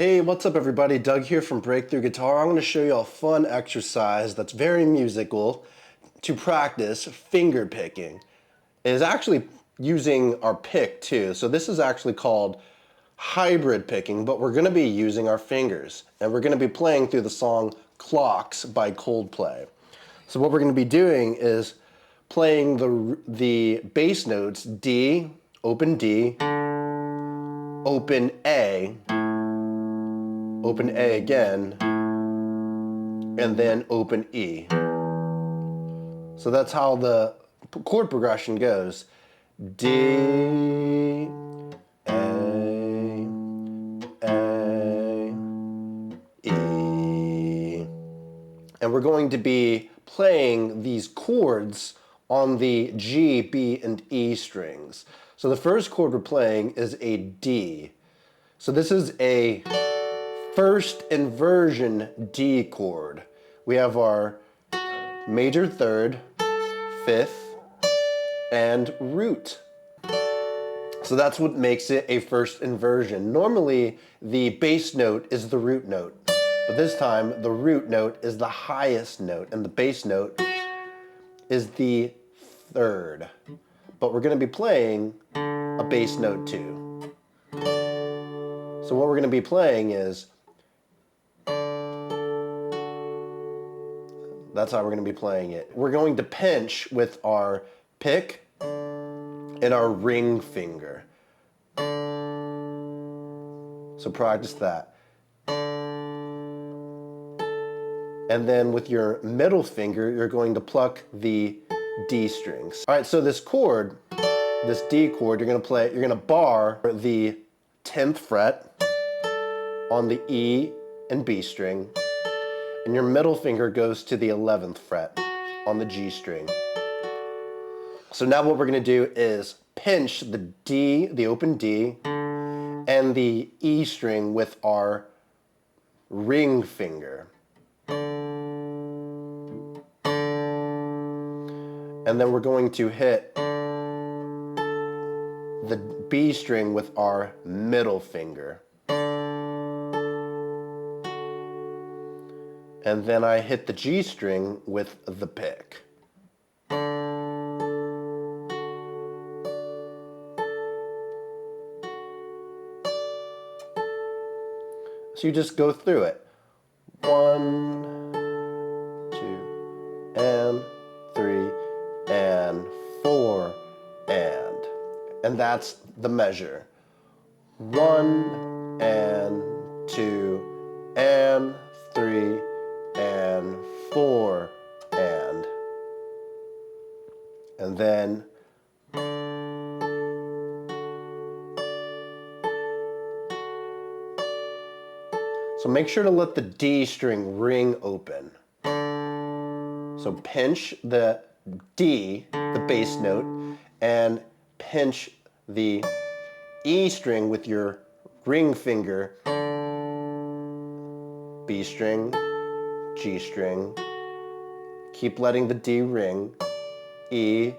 Hey, what's up everybody? Doug here from Breakthrough Guitar. I'm going to show you a fun exercise that's very musical to practice finger picking. It is actually using our pick too. So this is actually called hybrid picking, but we're going to be using our fingers. And we're going to be playing through the song Clocks by Coldplay. So what we're going to be doing is playing the bass notes D, open A, open A again, and then open E. So that's how the chord progression goes. D, A, E. And we're going to be playing these chords on the G, B, and E strings. So the first chord we're playing is a D. So this is a first inversion D chord. We have our major third, fifth, and root. So that's what makes it a first inversion. Normally, the bass note is the root note, but this time the root note is the highest note and the bass note is the third. But we're going to be playing a bass note too. So what we're going to be playing is, that's how we're going to be playing it. We're going to pinch with our pick and our ring finger. So practice that. And then with your middle finger, you're going to pluck the D strings. All right, so this chord, this D chord, you're going to bar the 10th fret on the E and B string, and your middle finger goes to the 11th fret on the G string. So now what we're going to do is pinch the D, the open D, and the E string with our ring finger. And then we're going to hit the B string with our middle finger. And then I hit the G string with the pick. So you just go through it. 1, 2, and 3, and 4, and that's the measure. 1, and 2, and 3, and 4, and then so make sure to let the D string ring open. So pinch the D, the bass note, and pinch the E string with your ring finger, B string, G string. Keep letting the D ring, E,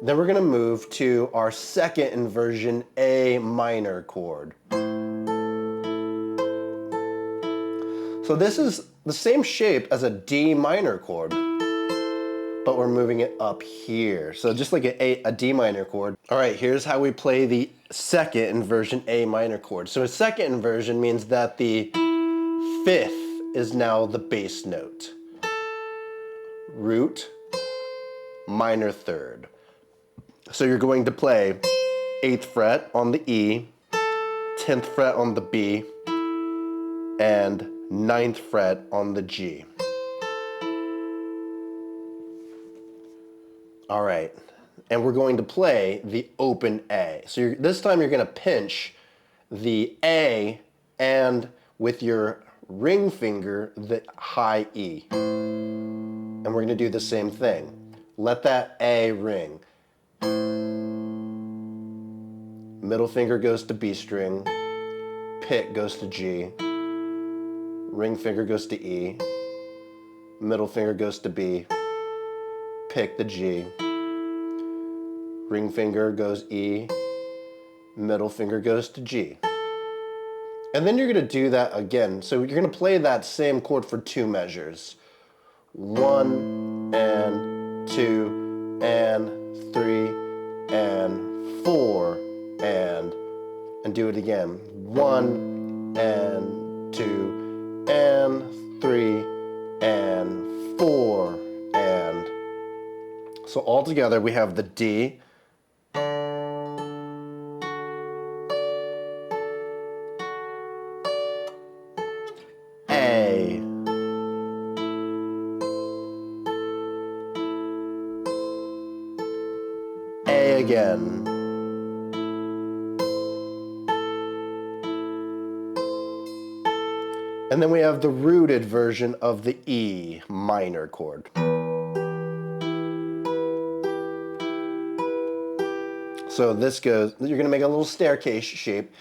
then we're going to move to our second inversion A minor chord. So this is the same shape as a D minor chord, but we're moving it up here. So just like a D minor chord. All right, here's how we play the second inversion A minor chord. So a second inversion means that the fifth is now the bass note. Root, minor third. So you're going to play 8th fret on the E, 10th fret on the B, and 9th fret on the G. All right, and we're going to play the open A. So this time you're going to pinch the A and with your ring finger the high E. And we're going to do the same thing. Let that A ring. Middle finger goes to B string, pick goes to G, ring finger goes to E, middle finger goes to B, pick the G, ring finger goes E, middle finger goes to G. And then you're going to do that again. So you're going to play that same chord for 2 measures. 1 and 2 and 3 and 4 and do it again. 1 and 2 and 3 and 4 and. So all together we have the D, A, A again, and then we have the rooted version of the E minor chord. So this goes, you're going to make a little staircase shape.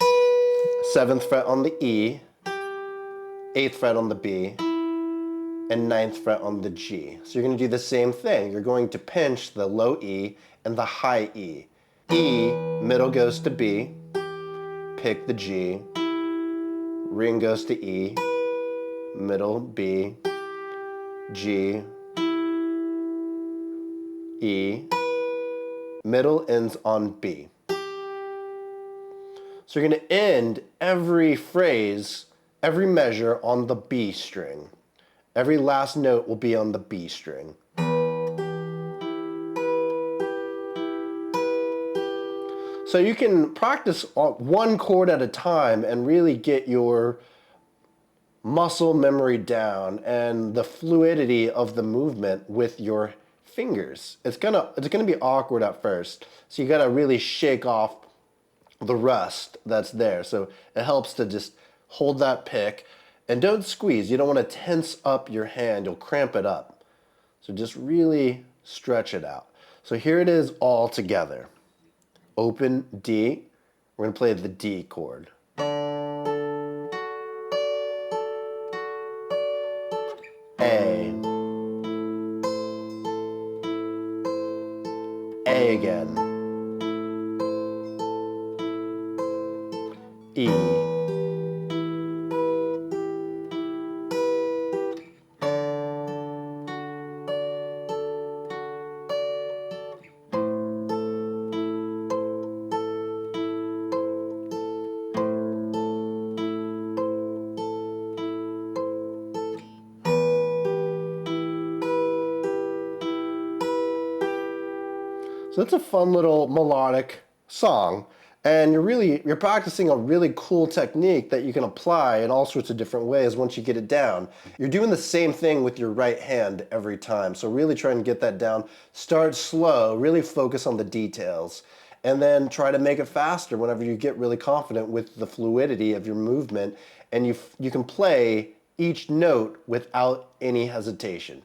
7th fret on the E, 8th fret on the B, and 9th fret on the G. So you're going to do the same thing. You're going to pinch the low E and the high E. E, middle goes to B, pick the G, ring goes to E, middle B, G, E, middle ends on B. So you're going to end every phrase, every measure on the B string. Every last note will be on the B string. So you can practice one chord at a time and really get your muscle memory down and the fluidity of the movement with your fingers. It's gonna be awkward at first, so you gotta really shake off the rust that's there. So it helps to just hold that pick and don't squeeze. You don't want to tense up your hand, you'll cramp it up. So just really stretch it out. So here it is all together. Open D, we're gonna play the D chord. A again, E, so that's a fun little melodic song, and you're practicing a really cool technique that you can apply in all sorts of different ways once you get it down. You're doing the same thing with your right hand every time, so really try and get that down. Start slow, really focus on the details, and then try to make it faster whenever you get really confident with the fluidity of your movement, and you can play each note without any hesitation.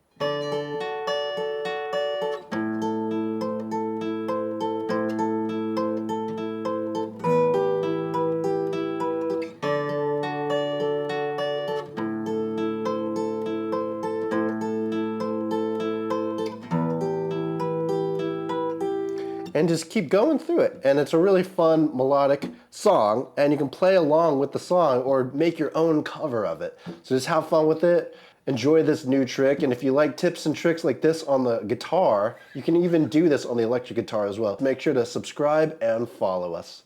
And just keep going through it. And it's a really fun melodic song, and you can play along with the song or make your own cover of it. So just have fun with it, enjoy this new trick, and if you like tips and tricks like this on the guitar, you can even do this on the electric guitar as well. Make sure to subscribe and follow us.